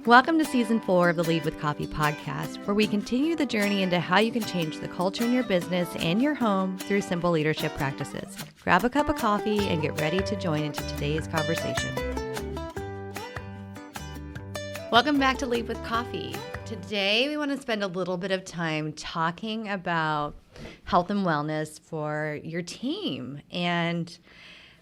Welcome to Season 4 of the Lead with Coffee podcast, where we continue the journey into how you can change the culture in your business and your home through simple leadership practices. Grab a cup of coffee and get ready to join into today's conversation. Welcome back to Lead with Coffee. Today, we want to spend a little bit of time talking about health and wellness for your team. And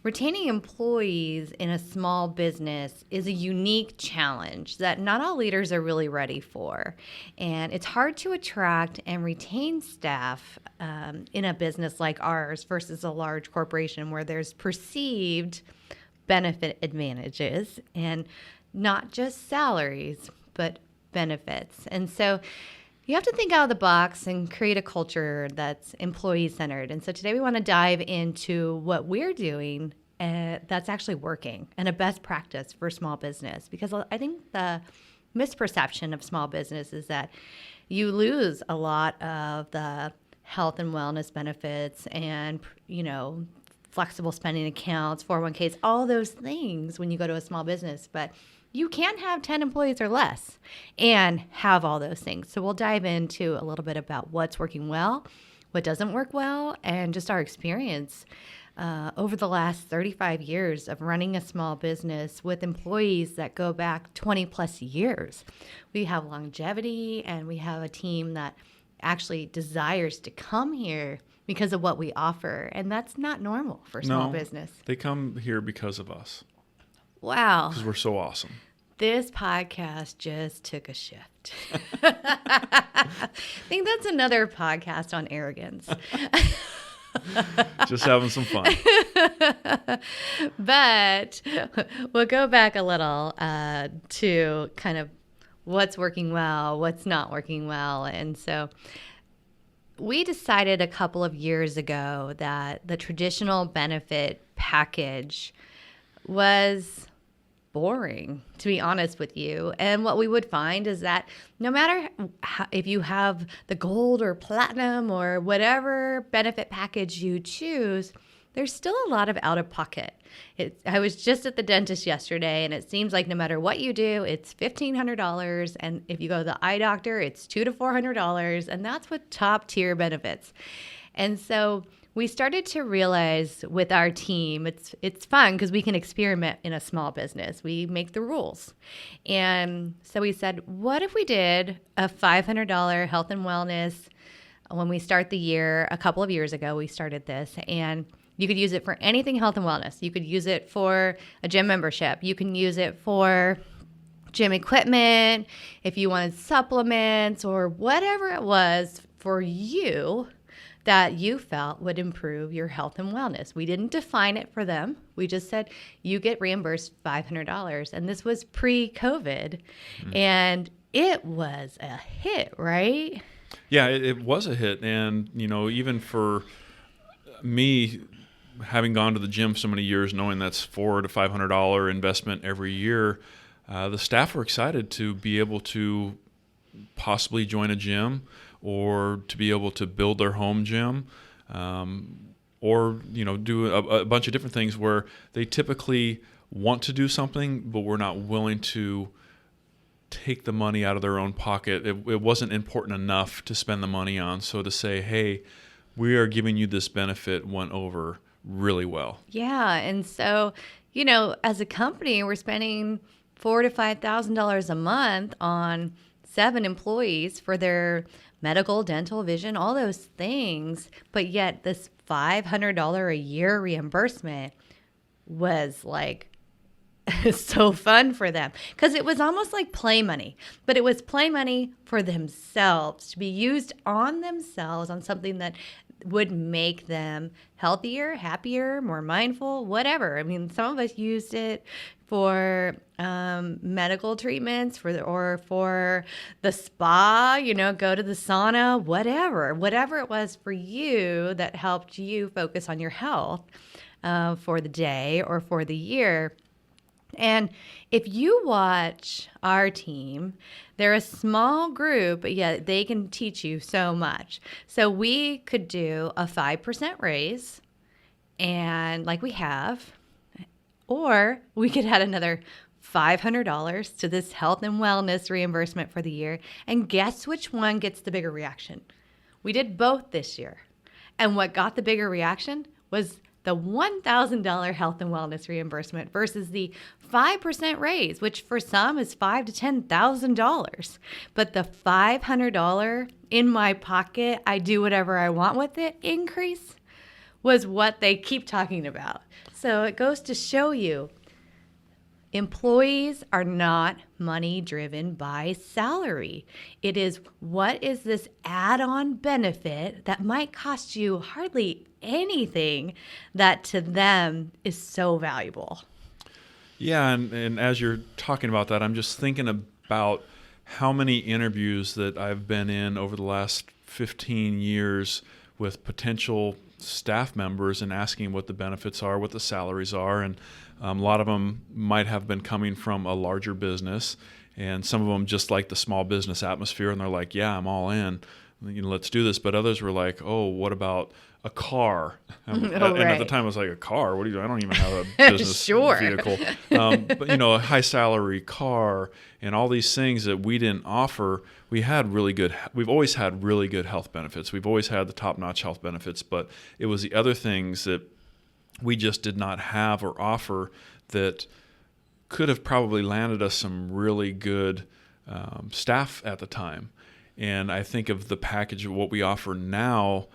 retaining employees in a small business is a unique challenge that not all leaders are really ready for. And it's hard to attract and retain staff in a business like ours versus a large corporation where there's perceived benefit advantages and not just salaries, but benefits. And so you have to think out of the box and create a culture that's employee-centered. And so today we want to dive into what we're doing that's actually working and a best practice for small business. Because I think the misperception of small business is that you lose a lot of the health and wellness benefits and, flexible spending accounts, 401ks, all those things when you go to a small business. But you can have 10 employees or less and have all those things. So we'll dive into a little bit about what's working well, what doesn't work well, and just our experience over the last 35 years of running a small business with employees that go back 20 plus years. We have longevity and we have a team that actually desires to come here because of what we offer. And that's not normal for small business. They come here because of us. Wow. Because we're so awesome. This podcast just took a shift. I think that's another podcast on arrogance. Just having some fun. But we'll go back a little to kind of what's working well, what's not working well. And so we decided a couple of years ago that the traditional benefit package was boring, to be honest with you. And what we would find is that no matter if you have the gold or platinum or whatever benefit package you choose, there's still a lot of out of pocket. I was just at the dentist yesterday, and it seems like no matter what you do, it's $1,500. And if you go to the eye doctor, it's $200 to $400. And that's with top tier benefits. And so we started to realize with our team, it's fun because we can experiment in a small business. We make the rules. And so we said, what if we did a $500 health and wellness when we start the year? A couple of years ago, we started this, and you could use it for anything health and wellness. You could use it for a gym membership. You can use it for gym equipment, if you wanted supplements or whatever it was for you that you felt would improve your health and wellness. We didn't define it for them. We just said, you get reimbursed $500. And this was pre-COVID. And it was a hit, right? Yeah, it was a hit. And, even for me, having gone to the gym so many years, knowing that's $400 to $500 investment every year, the staff were excited to be able to possibly join a gym or to be able to build their home gym, or do a bunch of different things where they typically want to do something, but we're not willing to take the money out of their own pocket. It wasn't important enough to spend the money on. So to say, hey, we are giving you this benefit went over really well. Yeah, and so, as a company, we're spending $4,000 to $5,000 a month on 7 employees for their medical, dental, vision, all those things. But yet this $500 a year reimbursement was like so fun for them because it was almost like play money, but it was play money for themselves to be used on themselves on something that would make them healthier, happier, more mindful, whatever. I mean, some of us used it for medical treatments, or for the spa, go to the sauna, whatever it was for you that helped you focus on your health for the day or for the year. And if you watch our team, they're a small group, but yet they can teach you so much. So we could do a 5% raise, and like we have, or we could add another $500 to this health and wellness reimbursement for the year. And guess which one gets the bigger reaction? We did both this year. And what got the bigger reaction was the $1,000 health and wellness reimbursement versus the 5% raise, which for some is $5,000 to $10,000. But the $500 in my pocket, I do whatever I want with it increase was what they keep talking about. So it goes to show you, employees are not money driven by salary. It is, what is this add-on benefit that might cost you hardly anything that to them is so valuable? Yeah, and as you're talking about that, I'm just thinking about how many interviews that I've been in over the last 15 years with potential staff members and asking what the benefits are, what the salaries are, and a lot of them might have been coming from a larger business, and some of them just like the small business atmosphere, and they're like, yeah, I'm all in. Let's do this. But others were like, oh, what about a car? And at the time I was like, a car? What do you do? I don't even have a business vehicle. But a high salary car and all these things that we didn't offer. We've always had really good health benefits. We've always had the top-notch health benefits, but it was the other things that we just did not have or offer that could have probably landed us some really good staff at the time. And I think of the package of what we offer now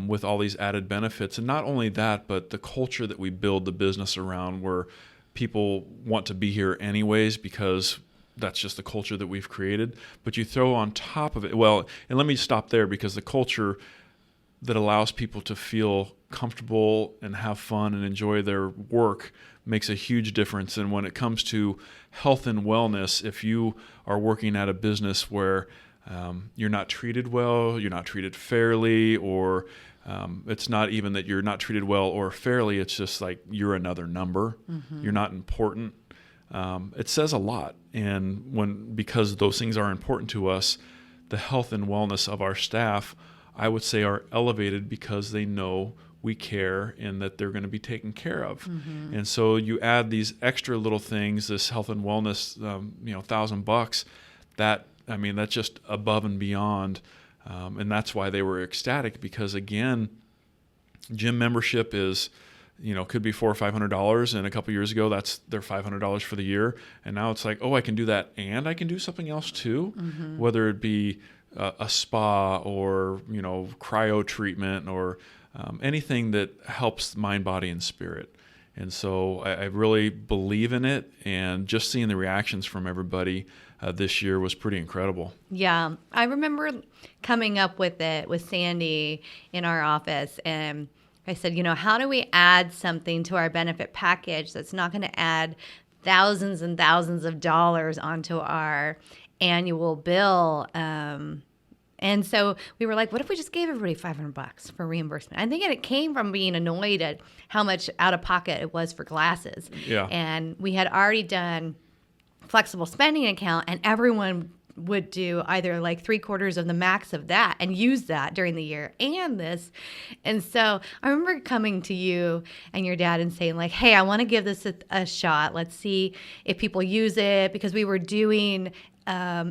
with all these added benefits. And not only that, but the culture that we build the business around, where people want to be here anyways because that's just the culture that we've created. But you throw on top of it, and let me stop there, because the culture that allows people to feel comfortable and have fun and enjoy their work makes a huge difference. And when it comes to health and wellness, if you are working at a business where you're not treated well, you're not treated fairly, or it's not even that you're not treated well or fairly, it's just like you're another number, you're not important. It says a lot. And because those things are important to us, the health and wellness of our staff, I would say, are elevated because they know we care and that they're going to be taken care of. And so you add these extra little things, this health and wellness, $1,000, that's just above and beyond. And that's why they were ecstatic, because again, gym membership is, could be $400 or $500. And a couple years ago, that's their $500 for the year. And now it's like, oh, I can do that, and I can do something else too, whether it be a spa or, cryo treatment or anything that helps mind, body, and spirit. And so I really believe in it, and just seeing the reactions from everybody this year was pretty incredible. Yeah, I remember coming up with it with Sandy in our office, and I said, how do we add something to our benefit package that's not going to add thousands and thousands of dollars onto our annual bill? And so we were like, what if we just gave everybody $500 for reimbursement? I think it came from being annoyed at how much out of pocket it was for glasses. Yeah. And we had already done flexible spending account, and everyone would do either like 3/4 of the max of that and use that during the year and this. And so I remember coming to you and your dad and saying like, hey, I want to give this a shot. Let's see if people use it, because we were doing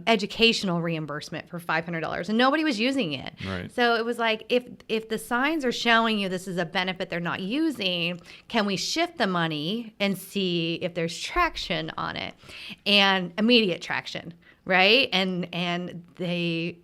educational reimbursement for $500 and nobody was using it. Right. So it was like, if the signs are showing you this is a benefit they're not using, can we shift the money and see if there's traction on it? And immediate traction, right? And they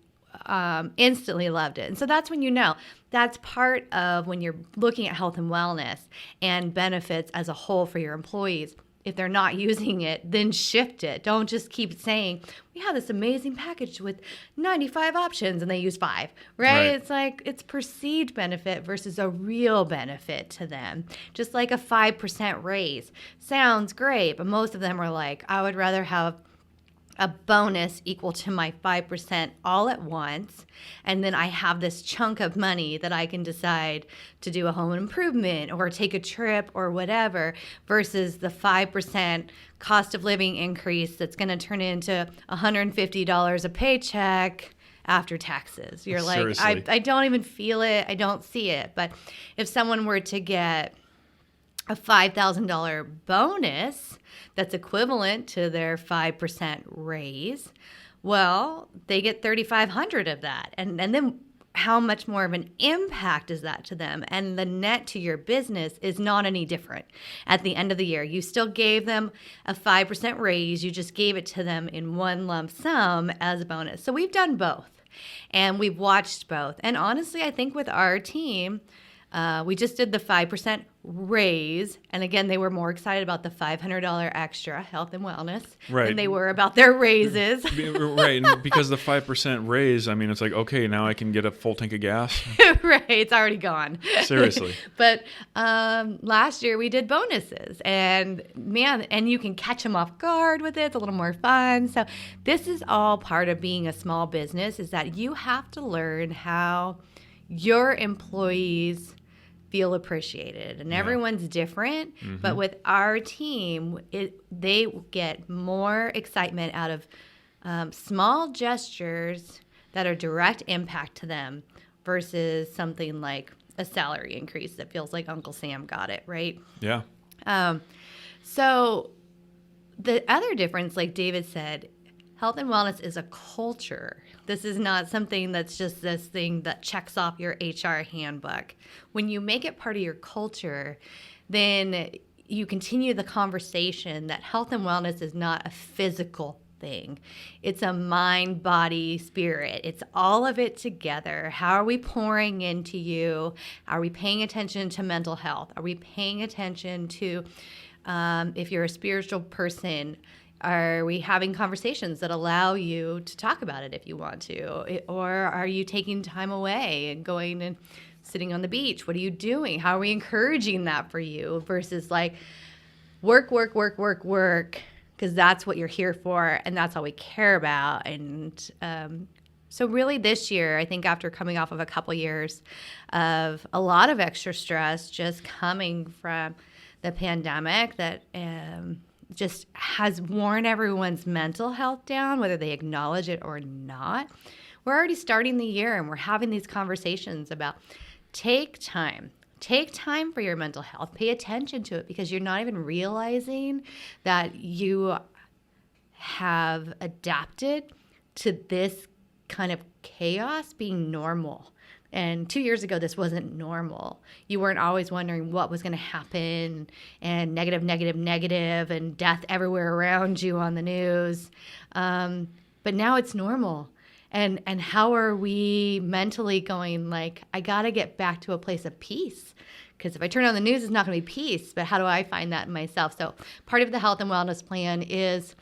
instantly loved it. And so that's when that's part of when you're looking at health and wellness and benefits as a whole for your employees. If they're not using it, then shift it. Don't just keep saying, we have this amazing package with 95 options and they use 5, right? It's like, it's perceived benefit versus a real benefit to them. Just like a 5% raise. Sounds great, but most of them are like, I would rather have a bonus equal to my 5% all at once, and then I have this chunk of money that I can decide to do a home improvement or take a trip or whatever, versus the 5% cost of living increase that's going to turn into $150 a paycheck after taxes. You're like, I don't even feel it. I don't see it. But if someone were to get a $5,000 bonus that's equivalent to their 5% raise, well, they get 3,500 of that. And then how much more of an impact is that to them? And the net to your business is not any different at the end of the year. You still gave them a 5% raise. You just gave it to them in one lump sum as a bonus. So we've done both and we've watched both. And honestly, I think with our team, we just did the 5% raise. And again, they were more excited about the $500 extra health and wellness than they were about their raises. Right. And because the 5% raise, I mean, it's like, okay, now I can get a full tank of gas. Right. It's already gone. Seriously. But last year we did bonuses and and you can catch them off guard with it. It's a little more fun. So this is all part of being a small business, is that you have to learn how your employees feel appreciated, and everyone's different. Mm-hmm. But with our team, they get more excitement out of small gestures that are direct impact to them versus something like a salary increase that feels like Uncle Sam got it, right? Yeah. So the other difference, like David said, health and wellness is a culture. This is not something that's just this thing that checks off your HR handbook. When you make it part of your culture, then you continue the conversation that health and wellness is not a physical thing. It's a mind, body, spirit. It's all of it together. How are we pouring into you? Are we paying attention to mental health? Are we paying attention to, if you're a spiritual person, are we having conversations that allow you to talk about it if you want to? Or are you taking time away and going and sitting on the beach? What are you doing? How are we encouraging that for you versus like work, because that's what you're here for and that's all we care about. And so really this year, I think after coming off of a couple years of a lot of extra stress just coming from the pandemic that just has worn everyone's mental health down, whether they acknowledge it or not. We're already starting the year and we're having these conversations about take time for your mental health, pay attention to it, because you're not even realizing that you have adapted to this kind of chaos being normal. And 2 years ago, this wasn't normal. You weren't always wondering what was going to happen and negative, and death everywhere around you on the news. But now it's normal. And how are we mentally going like, I got to get back to a place of peace? Because if I turn on the news, it's not going to be peace. But how do I find that in myself? So part of the health and wellness plan is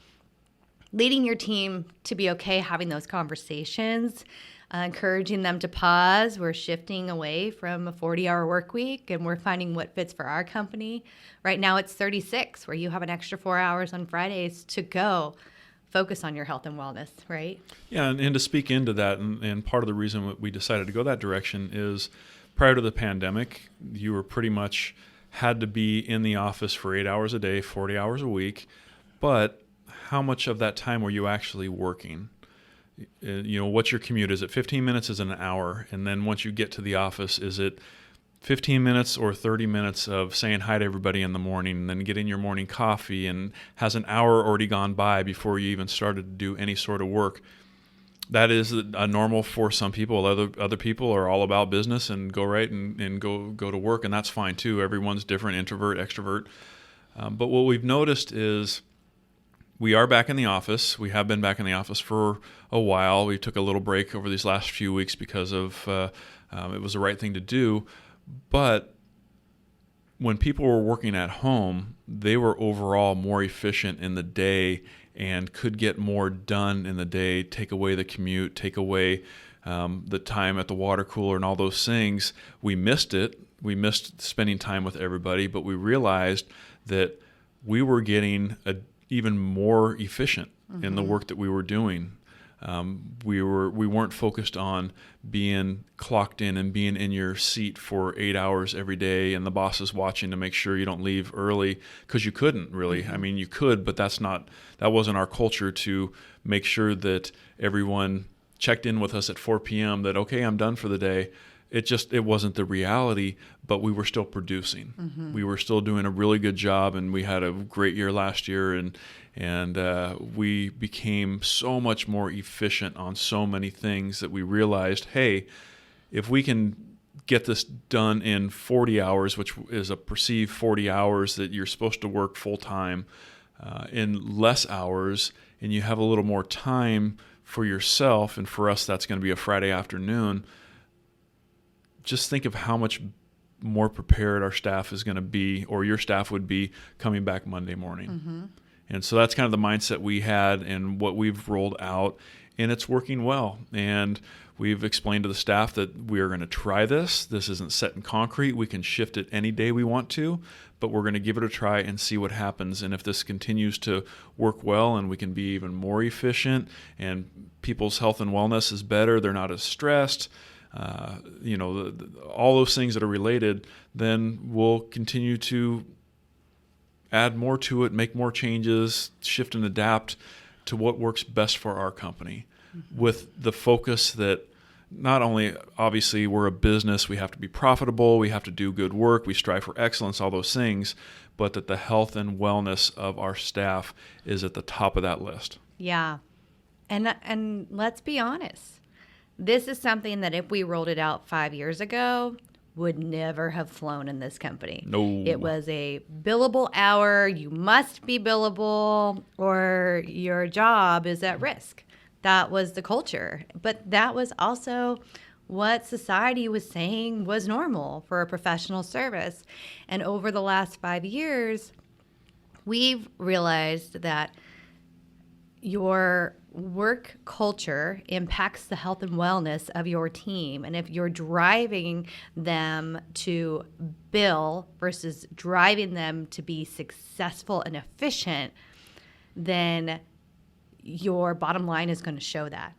leading your team to be okay having those conversations, encouraging them to pause. We're shifting away from a 40-hour work week, and we're finding what fits for our company. Right now it's 36, where you have an extra 4 hours on Fridays to go focus on your health and wellness, right? Yeah, and to speak into that, and part of the reason we decided to go that direction is prior to the pandemic, you were pretty much had to be in the office for 8 hours a day, 40 hours a week, but how much of that time were you actually working? What's your commute? Is it 15 minutes? Is it an hour? And then once you get to the office, is it 15 minutes or 30 minutes of saying hi to everybody in the morning and then getting your morning coffee, and has an hour already gone by before you even started to do any sort of work? That is a normal for some people. Other people are all about business and go right and go to work, and that's fine too. Everyone's different, introvert, extrovert. But what we've noticed is we are back in the office. We have been back in the office for a while. We took a little break over these last few weeks because of it was the right thing to do. But when people were working at home, they were overall more efficient in the day and could get more done in the day, take away the commute, take away the time at the water cooler and all those things. We missed it. We missed spending time with everybody, but we realized that we were getting even more efficient in the work that we were doing. We weren't focused on being clocked in and being in your seat for 8 hours every day, and the boss is watching to make sure you don't leave early, because you couldn't really. I mean, you could, but that wasn't our culture, to make sure that everyone checked in with us at 4 p.m. that, okay, I'm done for the day. it wasn't the reality, but we were still producing. Mm-hmm. We were still doing a really good job, and we had a great year last year, and we became so much more efficient on so many things that we realized, hey, if we can get this done in 40 hours, which is a perceived 40 hours that you're supposed to work full time, in less hours, and you have a little more time for yourself, and for us that's going to be a Friday afternoon, just think of how much more prepared our staff is going to be, or your staff would be, coming back Monday morning. Mm-hmm. And so that's kind of the mindset we had and what we've rolled out, and it's working well. And we've explained to the staff that we are going to try this. This isn't set in concrete. We can shift it any day we want to, but we're going to give it a try and see what happens. And if this continues to work well and we can be even more efficient and people's health and wellness is better, they're not as stressed, all those things that are related, then we'll continue to add more to it, make more changes, shift and adapt to what works best for our company, with the focus that not only, obviously, we're a business, we have to be profitable, we have to do good work, we strive for excellence, all those things, but that the health and wellness of our staff is at the top of that list. Yeah. And let's be honest. This is something that if we rolled it out 5 years ago, would never have flown in this company. No. It was a billable hour. You must be billable or your job is at risk. That was the culture. But that was also what society was saying was normal for a professional service. And over the last 5 years, we've realized that your work culture impacts the health and wellness of your team. And if you're driving them to bill versus driving them to be successful and efficient, then your bottom line is going to show that.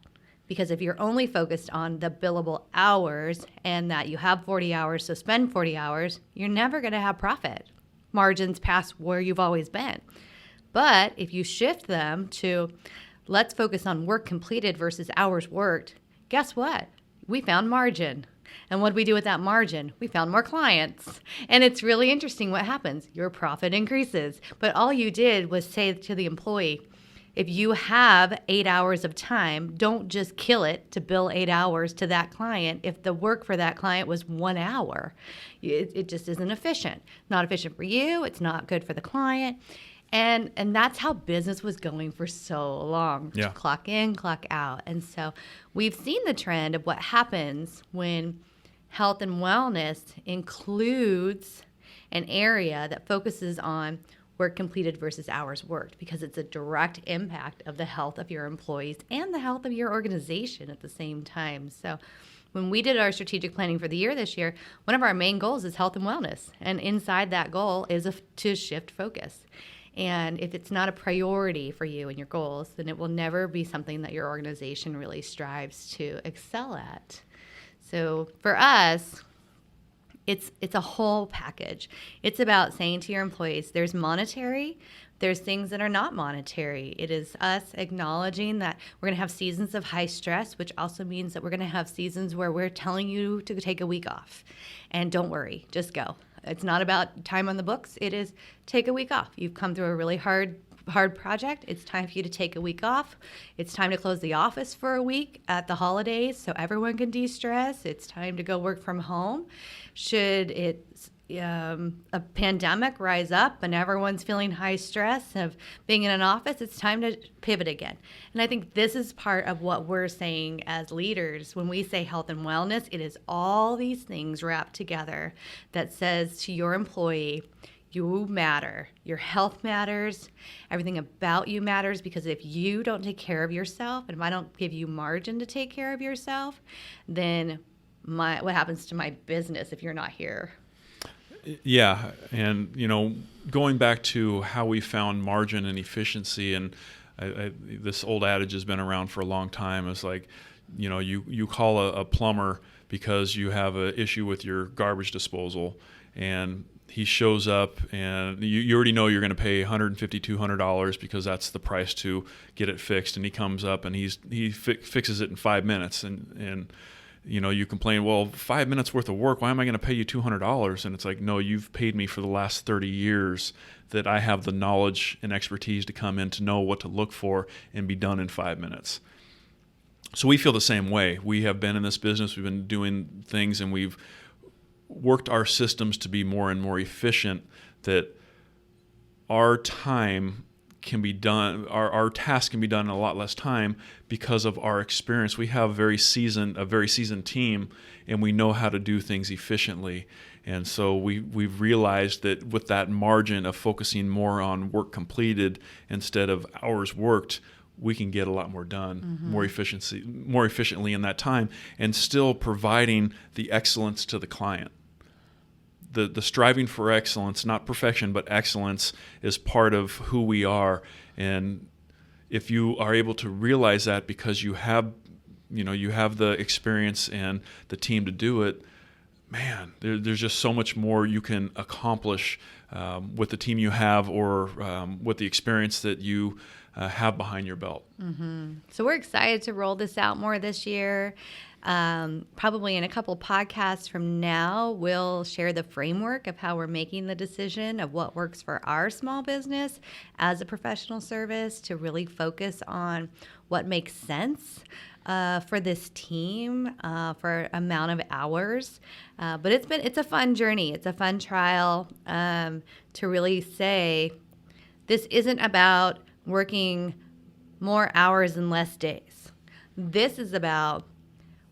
Because if you're only focused on the billable hours and that you have 40 hours, so spend 40 hours, you're never going to have profit margins past where you've always been. But if you shift them to let's focus on work completed versus hours worked, guess what? We found margin. And what did we do with that margin? We found more clients. And it's really interesting what happens. Your profit increases. But all you did was say to the employee, if you have 8 hours of time, don't just kill it to bill 8 hours to that client if the work for that client was 1 hour. It just isn't efficient. Not efficient for you. It's not good for the client. And that's how business was going for so long. Yeah. Clock in, clock out. And so we've seen the trend of what happens when health and wellness includes an area that focuses on work completed versus hours worked, because it's a direct impact of the health of your employees and the health of your organization at the same time. So when we did our strategic planning for the year this year, one of our main goals is health and wellness. And inside that goal is to shift focus. And if it's not a priority for you and your goals, then it will never be something that your organization really strives to excel at. So for us, it's a whole package. It's about saying to your employees, there's monetary, there's things that are not monetary. It is us acknowledging that we're going to have seasons of high stress, which also means that we're going to have seasons where we're telling you to take a week off. And don't worry, just go. It's not about time on the books. It is take a week off. You've come through a really hard project. It's time for you to take a week off. It's time to close the office for a week at the holidays so everyone can de-stress. It's time to go work from home. Should a pandemic rise up and everyone's feeling high stress of being in an office, it's time to pivot again. And I think this is part of what we're saying as leaders. When we say health and wellness, it is all these things wrapped together that says to your employee, you matter. Your health matters. Everything about you matters, because if you don't take care of yourself, and if I don't give you margin to take care of yourself, then what happens to my business if you're not here? Yeah, and going back to how we found margin and efficiency, and this old adage has been around for a long time. It's like, you call a plumber because you have an issue with your garbage disposal, and he shows up, and you already know you're going to pay $150, $200 because that's the price to get it fixed. And he comes up and he fixes it in 5 minutes, and you complain, well, 5 minutes worth of work, why am I going to pay you $200? And it's like, no, you've paid me for the last 30 years that I have the knowledge and expertise to come in to know what to look for and be done in 5 minutes. So we feel the same way. We have been in this business, we've been doing things, and we've worked our systems to be more and more efficient, that our time can be done, our task can be done in a lot less time because of our experience. We have a very seasoned team, and we know how to do things efficiently. And so we've realized that with that margin of focusing more on work completed instead of hours worked, we can get a lot more done more efficiently in that time, and still providing the excellence to the client. The striving for excellence, not perfection, but excellence, is part of who we are. And if you are able to realize that because you have the experience and the team to do it, man, there's just so much more you can accomplish with the team you have, or with the experience that you have behind your belt. So we're excited to roll this out more this year. Probably in a couple podcasts from now, we'll share the framework of how we're making the decision of what works for our small business as a professional service, to really focus on what makes sense for this team, for amount of hours. But it's a fun journey. It's a fun trial to really say, this isn't about working more hours and less days. This is about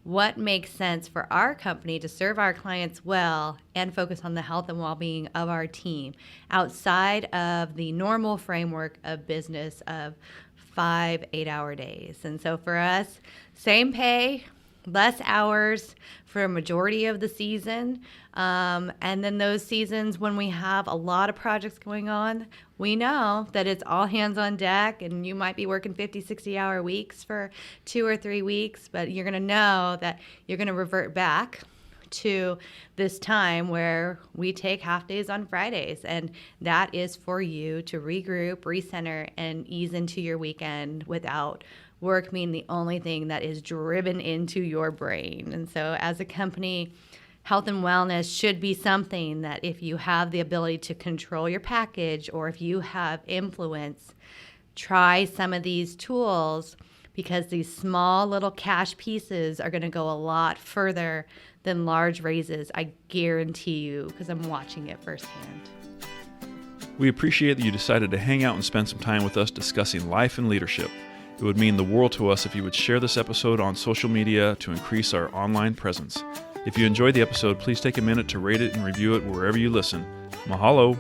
what makes sense for our company to serve our clients well and focus on the health and well-being of our team outside of the normal framework of business of 5 8-hour days. And so for us, same pay, less hours for a majority of the season. And then those seasons when we have a lot of projects going on, we know that it's all hands on deck, and you might be working 50, 60-hour weeks for 2 or 3 weeks, but you're going to know that you're going to revert back to this time where we take half days on Fridays, and that is for you to regroup, recenter, and ease into your weekend without work being the only thing that is driven into your brain. And so as a company, health and wellness should be something that if you have the ability to control your package, or if you have influence, try some of these tools, because these small little cash pieces are going to go a lot further than large raises. I guarantee you, because I'm watching it firsthand. We appreciate that you decided to hang out and spend some time with us discussing life and leadership. It would mean the world to us if you would share this episode on social media to increase our online presence. If you enjoyed the episode, please take a minute to rate it and review it wherever you listen. Mahalo!